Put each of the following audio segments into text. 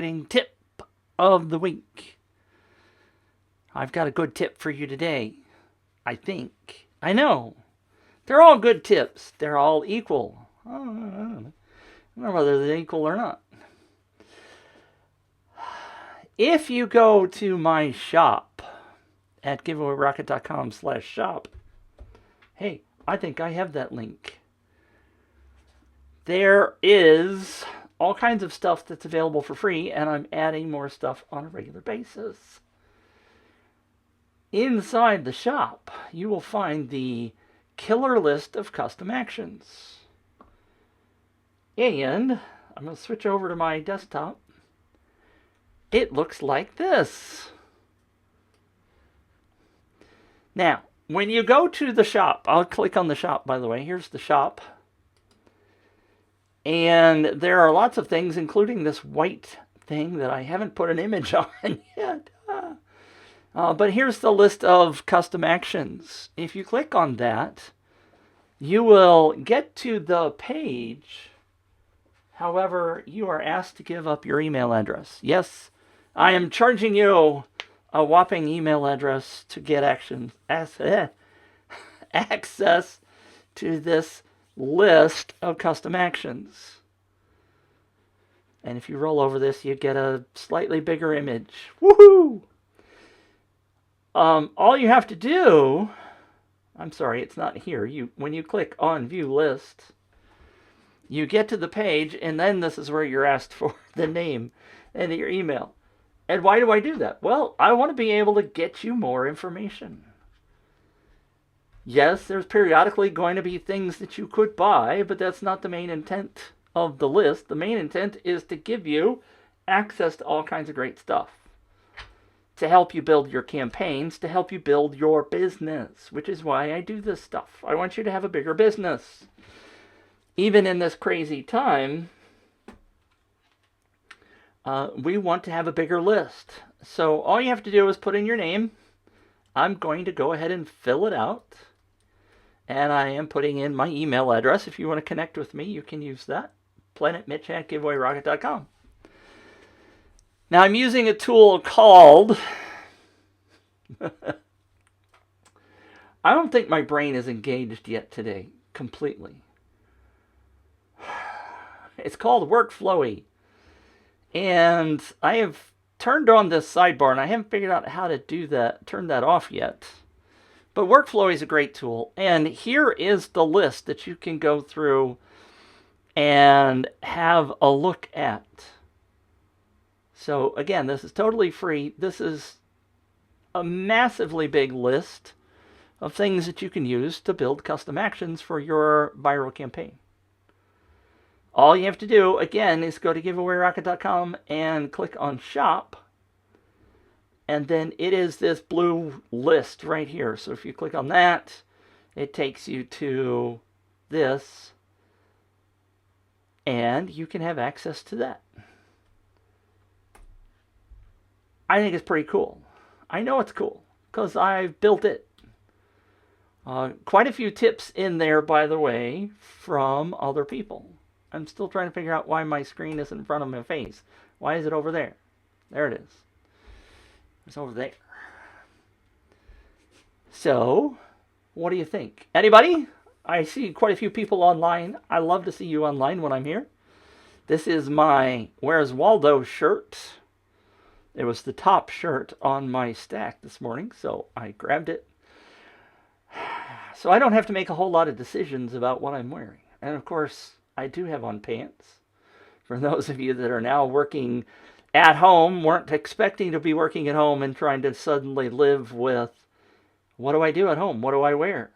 Marketing Tip of the Week. I've got a good tip for you today. I think. I know. They're all good tips. They're all equal. I don't know whether they're equal or not. If you go to my shop at giveawayrocket.com/shop, hey, I think I have that link. There is all kinds of stuff that's available for free, and I'm adding more stuff on a regular basis. Inside the shop, you will find the killer list of custom actions. And I'm going to switch over to my desktop. It looks like this. Now, when you go to the shop, I'll click on the shop, by the way. Here's the shop. And there are lots of things, including this white thing that I haven't put an image on yet. But here's the list of custom actions. If you click on that, you will get to the page. However, you are asked to give up your email address. Yes, I am charging you a whopping email address to get access to this list of custom actions. And if you roll over this, you get a slightly bigger image. Woohoo! All you have to do, I'm sorry, it's not here. When you click on View List, you get to the page, and then this is where you're asked for the name and your email. And why do I do that? Well, I want to be able to get you more information. Yes, there's periodically going to be things that you could buy, but that's not the main intent of the list. The main intent is to give you access to all kinds of great stuff, to help you build your campaigns, to help you build your business, which is why I do this stuff. I want you to have a bigger business. Even in this crazy time, we want to have a bigger list. So all you have to do is put in your name. I'm going to go ahead and fill it out. And I am putting in my email address. If you want to connect with me, you can use that. planetmitch@giveawayrocket.com. Now I'm using a tool called... I don't think my brain is engaged yet today, completely. It's called Workflowy. And I have turned on this sidebar, and I haven't figured out how to do that, turn that off yet. But Workflowy is a great tool. And here is the list that you can go through and have a look at. So again, this is totally free. This is a massively big list of things that you can use to build custom actions for your viral campaign. All you have to do, again, is go to giveawayrocket.com and click on Shop. And then it is this blue list right here. So if you click on that, it takes you to this. And you can have access to that. I think it's pretty cool. I know it's cool because I've built it. Quite a few tips in there, by the way, from other people. I'm still trying to figure out why my screen isn't in front of my face. Why is it over there? There it is. It's over there. So, what do you think? Anybody? I see quite a few people online. I love to see you online when I'm here. This is my Where's Waldo shirt. It was the top shirt on my stack this morning, so I grabbed it. So I don't have to make a whole lot of decisions about what I'm wearing. And of course, I do have on pants. For those of you that are now working at home, weren't expecting to be working at home and trying to suddenly live with, what do I do at home? What do I wear?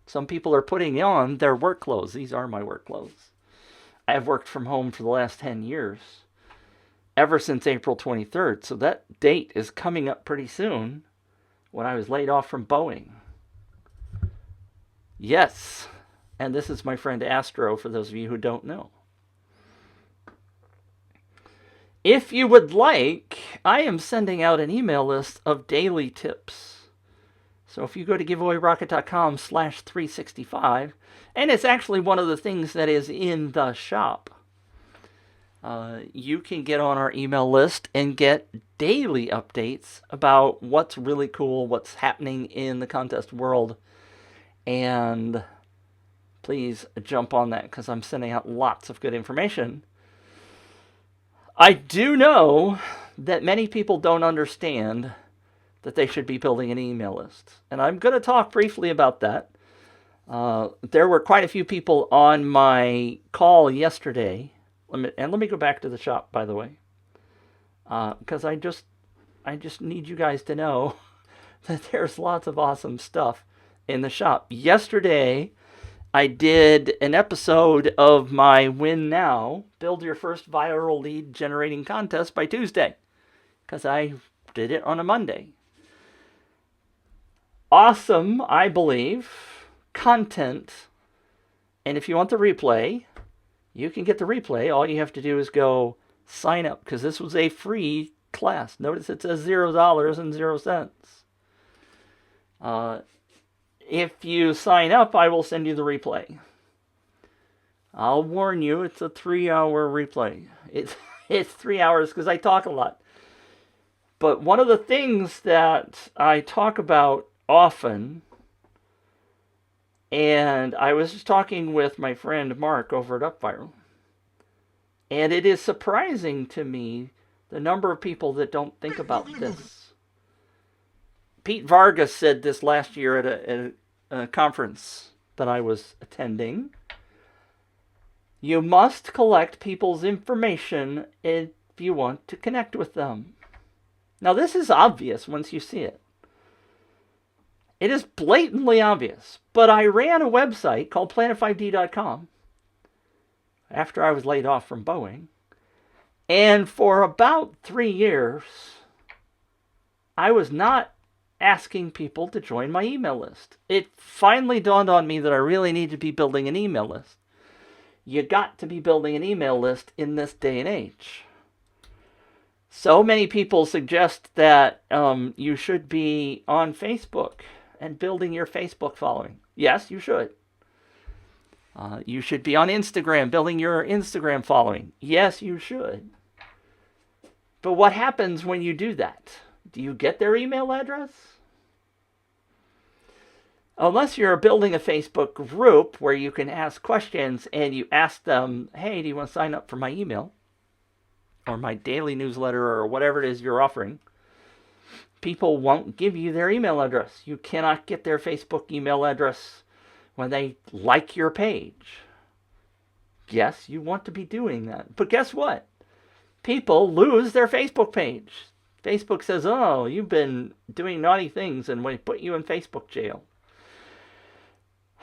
Some people are putting on their work clothes. These are my work clothes. I have worked from home for the last 10 years. Ever since April 23rd. So that date is coming up pretty soon when I was laid off from Boeing. Yes. And this is my friend Astro, for those of you who don't know. If you would like, I am sending out an email list of daily tips. So if you go to giveawayrocket.com/365, and it's actually one of the things that is in the shop. You can get on our email list and get daily updates about what's really cool, what's happening in the contest world. And please jump on that because I'm sending out lots of good information. I do know that many people don't understand that they should be building an email list. And I'm going to talk briefly about that. There were quite a few people on my call yesterday. Let me go back to the shop, by the way, because I just need you guys to know that there's lots of awesome stuff in the shop. Yesterday, I did an episode of my Win Now, Build Your First Viral Lead Generating Contest by Tuesday, because I did it on a Monday. Awesome, I believe, content. And if you want the replay, you can get the replay. All you have to do is go sign up, because this was a free class. Notice it says $0.00. If you sign up, I will send you the replay. I'll warn you, it's a 3-hour replay. It's 3 hours because I talk a lot. But one of the things that I talk about often, and I was just talking with my friend Mark over at UpViral, and it is surprising to me the number of people that don't think about this. Pete Vargas said this last year at a conference that I was attending. You must collect people's information if you want to connect with them. Now, this is obvious once you see it. It is blatantly obvious. But I ran a website called planet5d.com after I was laid off from Boeing. And for about 3 years, I was not asking people to join my email list. It finally dawned on me that I really need to be building an email list. You got to be building an email list in this day and age. So many people suggest that you should be on Facebook and building your Facebook following. Yes, you should. You should be on Instagram, building your Instagram following. Yes, you should. But what happens when you do that? Do you get their email address? Unless you're building a Facebook group where you can ask questions and you ask them, hey, do you want to sign up for my email? Or my daily newsletter or whatever it is you're offering. People won't give you their email address. You cannot get their Facebook email address when they like your page. Yes, you want to be doing that. But guess what? People lose their Facebook page. Facebook says, oh, you've been doing naughty things and we put you in Facebook jail.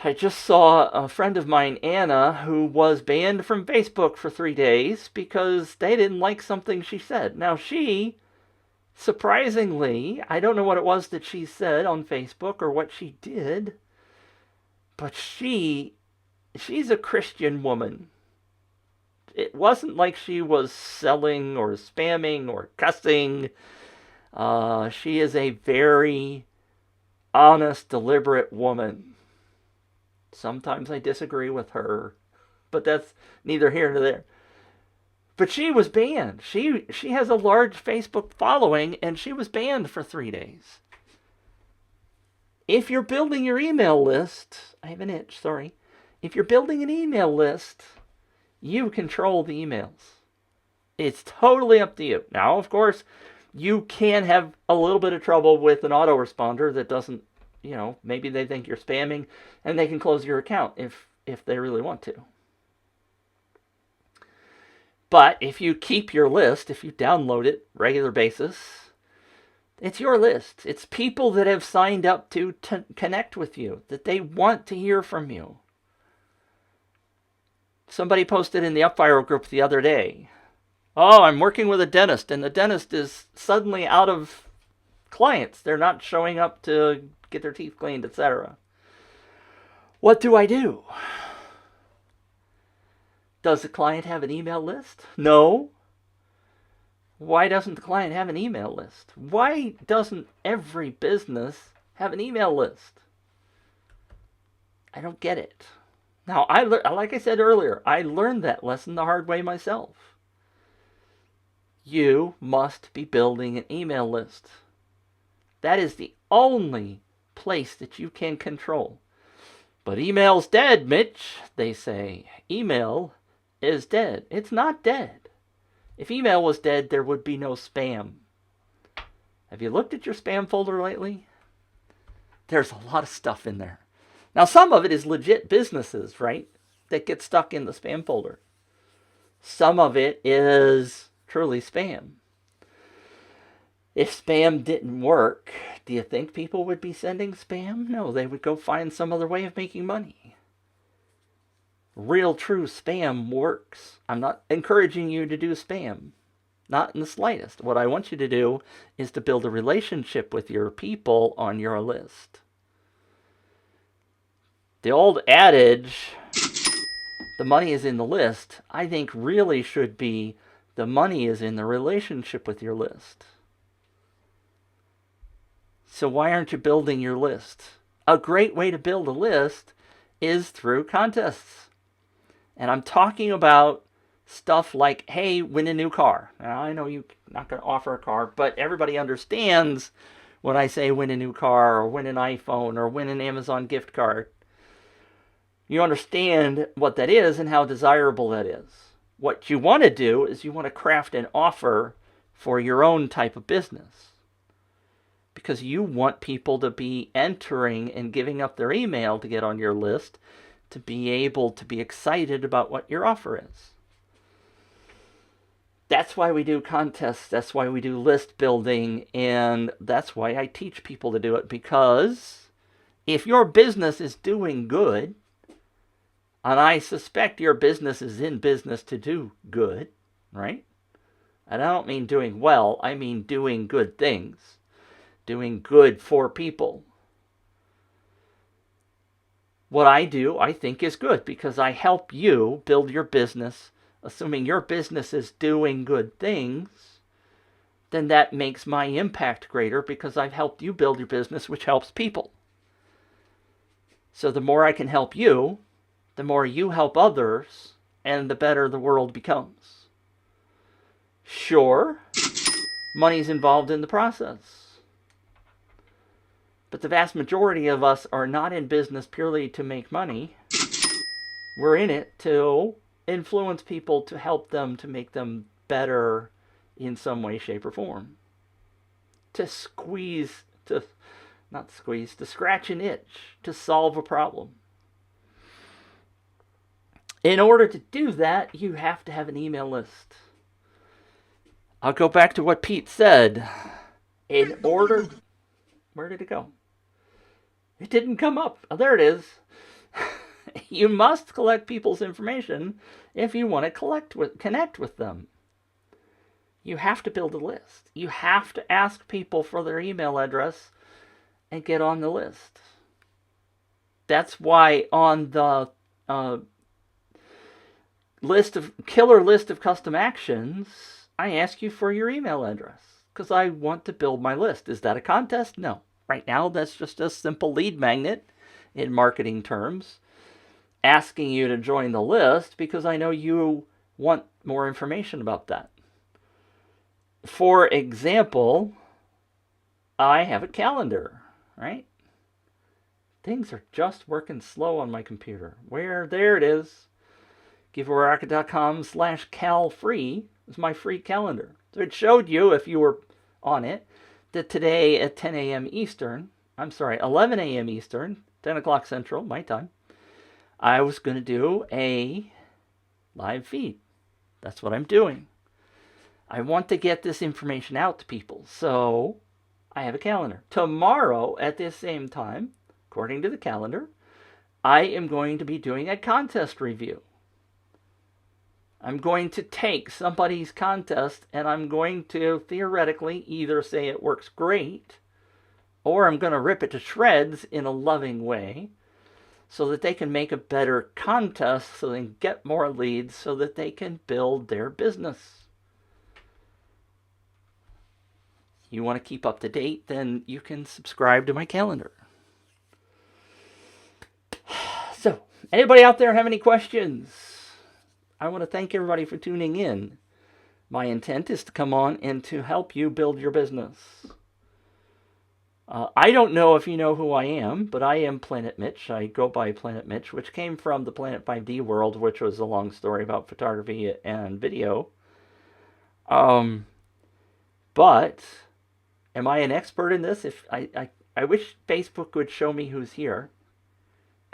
I just saw a friend of mine, Anna, who was banned from Facebook for 3 days because they didn't like something she said. Now she, surprisingly, I don't know what it was that she said on Facebook or what she did, but she's a Christian woman. It wasn't like she was selling or spamming or cussing. She is a very honest, deliberate woman. Sometimes I disagree with her, but that's neither here nor there. But she was banned. She has a large Facebook following, and she was banned for 3 days. If you're building your email list, I have an itch, sorry. If you're building an email list, you control the emails. It's totally up to you. Now, of course, you can have a little bit of trouble with an autoresponder that doesn't, maybe they think you're spamming, and they can close your account if they really want to. But if you keep your list, if you download it regular basis, it's your list. It's people that have signed up to connect with you, that they want to hear from you. Somebody posted in the UpViral group the other day, oh, I'm working with a dentist, and the dentist is suddenly out of clients. They're not showing up to get their teeth cleaned, etc. What do I do? Does the client have an email list? No. Why doesn't the client have an email list? Why doesn't every business have an email list? I don't get it. Now, like I said earlier, I learned that lesson the hard way myself. You must be building an email list. That is the only place that you can control. But email's dead, Mitch, they say. Email is dead. It's not dead. If email was dead, there would be no spam. Have you looked at your spam folder lately? There's a lot of stuff in there. Now, some of it is legit businesses, right, that get stuck in the spam folder. Some of it is truly spam. If spam didn't work, do you think people would be sending spam? No, they would go find some other way of making money. Real true spam works. I'm not encouraging you to do spam. Not in the slightest. What I want you to do is to build a relationship with your people on your list. The old adage, the money is in the list, I think really should be the money is in the relationship with your list. So why aren't you building your list? A great way to build a list is through contests. And I'm talking about stuff like, hey, win a new car. Now, I know you're not going to offer a car, but everybody understands when I say win a new car or win an iPhone or win an Amazon gift card. You understand what that is and how desirable that is. What you want to do is you want to craft an offer for your own type of business. Because you want people to be entering and giving up their email to get on your list to be able to be excited about what your offer is. That's why we do contests. That's why we do list building. And that's why I teach people to do it. Because if your business is doing good, and I suspect your business is in business to do good, right? And I don't mean doing well. I mean doing good things. Doing good for people. What I do, I think, is good because I help you build your business. Assuming your business is doing good things, then that makes my impact greater because I've helped you build your business, which helps people. So the more I can help you, the more you help others, and the better the world becomes. Sure, money's involved in the process. But the vast majority of us are not in business purely to make money. We're in it to influence people, to help them, to make them better in some way, shape, or form. To scratch an itch, to solve a problem. In order to do that, you have to have an email list. I'll go back to what Pete said. Where did it go? It didn't come up. Oh, there it is. You must collect people's information if you want to connect with them. You have to build a list. You have to ask people for their email address and get on the list. That's why on the killer list of custom actions, I ask you for your email address because I want to build my list. Is that a contest? No. Right now, that's just a simple lead magnet in marketing terms, asking you to join the list because I know you want more information about that. For example, I have a calendar, right? Things are just working slow on my computer. There it is. giveawayroccket.com/calfree is my free calendar. So it showed you, if you were on it, that today at 11 a.m. Eastern, 10 o'clock Central, my time, I was going to do a live feed. That's what I'm doing. I want to get this information out to people, so I have a calendar. Tomorrow at this same time, according to the calendar, I am going to be doing a contest review. I'm going to take somebody's contest and I'm going to theoretically either say it works great or I'm going to rip it to shreds in a loving way so that they can make a better contest so they can get more leads so that they can build their business. You want to keep up to date, then you can subscribe to my calendar. So, anybody out there have any questions? I want to thank everybody for tuning in. My intent is to come on and to help you build your business. I don't know if you know who I am, but I am Planet Mitch. I go by Planet Mitch, which came from the Planet 5D world, which was a long story about photography and video. But am I an expert in this? If I wish Facebook would show me who's here,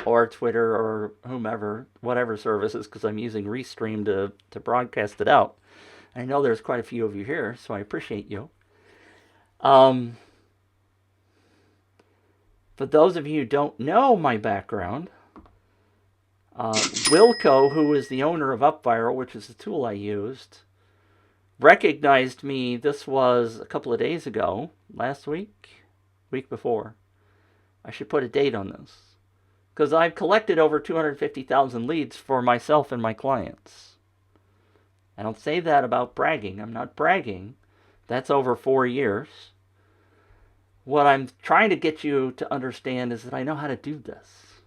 or Twitter, or whomever, whatever services, because I'm using Restream to broadcast it out. I know there's quite a few of you here, so I appreciate you. For those of you who don't know my background, Wilco, who is the owner of UpViral, which is the tool I used, recognized me. This was a couple of days ago, last week before. I should put a date on this, because I've collected over 250,000 leads for myself and my clients. I don't say that about bragging. I'm not bragging. That's over 4 years. What I'm trying to get you to understand is that I know how to do this.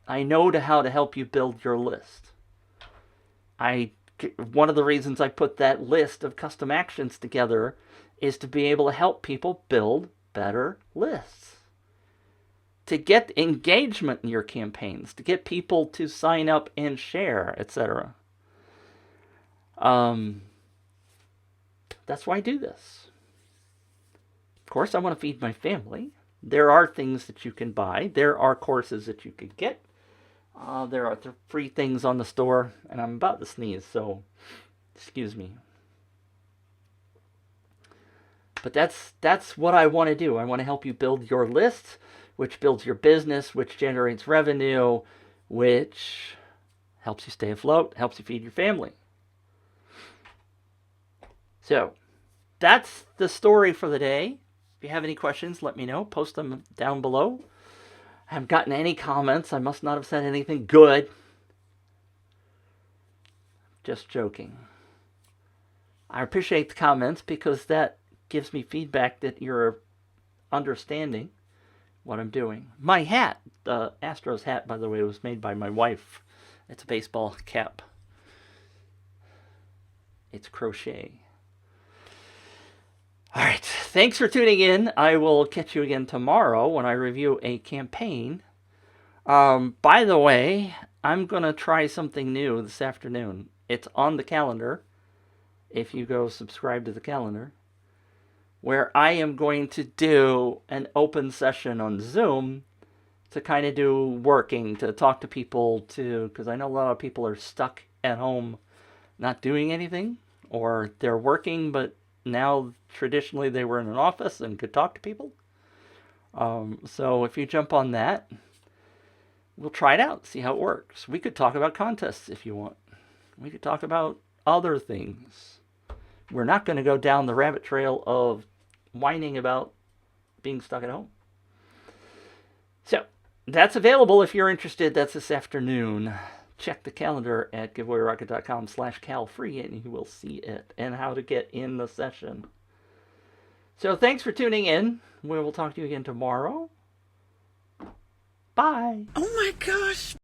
I know how to help you build your list. One of the reasons I put that list of custom actions together is to be able to help people build better lists. To get engagement in your campaigns, to get people to sign up and share, etc. That's why I do this. Of course, I want to feed my family. There are things that you can buy. There are courses that you could get. There are free things on the store. And I'm about to sneeze, so excuse me. But that's what I want to do. I want to help you build your list, which builds your business, which generates revenue, which helps you stay afloat, helps you feed your family. So that's the story for the day. If you have any questions, let me know. Post them down below. I haven't gotten any comments. I must not have said anything good. Just joking. I appreciate the comments because that gives me feedback that you're understanding what I'm doing. My hat, the Astros hat, by the way, was made by my wife. It's a baseball cap. It's crochet. All right, thanks for tuning in. I will catch you again tomorrow when I review a campaign. By the way, I'm going to try something new this afternoon. It's on the calendar, if you go subscribe to the calendar, where I am going to do an open session on Zoom to kind of do working, to talk to people, because I know a lot of people are stuck at home not doing anything, or they're working, but now traditionally they were in an office and could talk to people. So if you jump on that, we'll try it out, see how it works. We could talk about contests if you want. We could talk about other things. We're not going to go down the rabbit trail of whining about being stuck at home. So that's available if you're interested. That's this afternoon. Check the calendar at giveawayrocket.com/calfree and you will see it and how to get in the session. So thanks for tuning in. We will talk to you again tomorrow. Bye. Oh my gosh.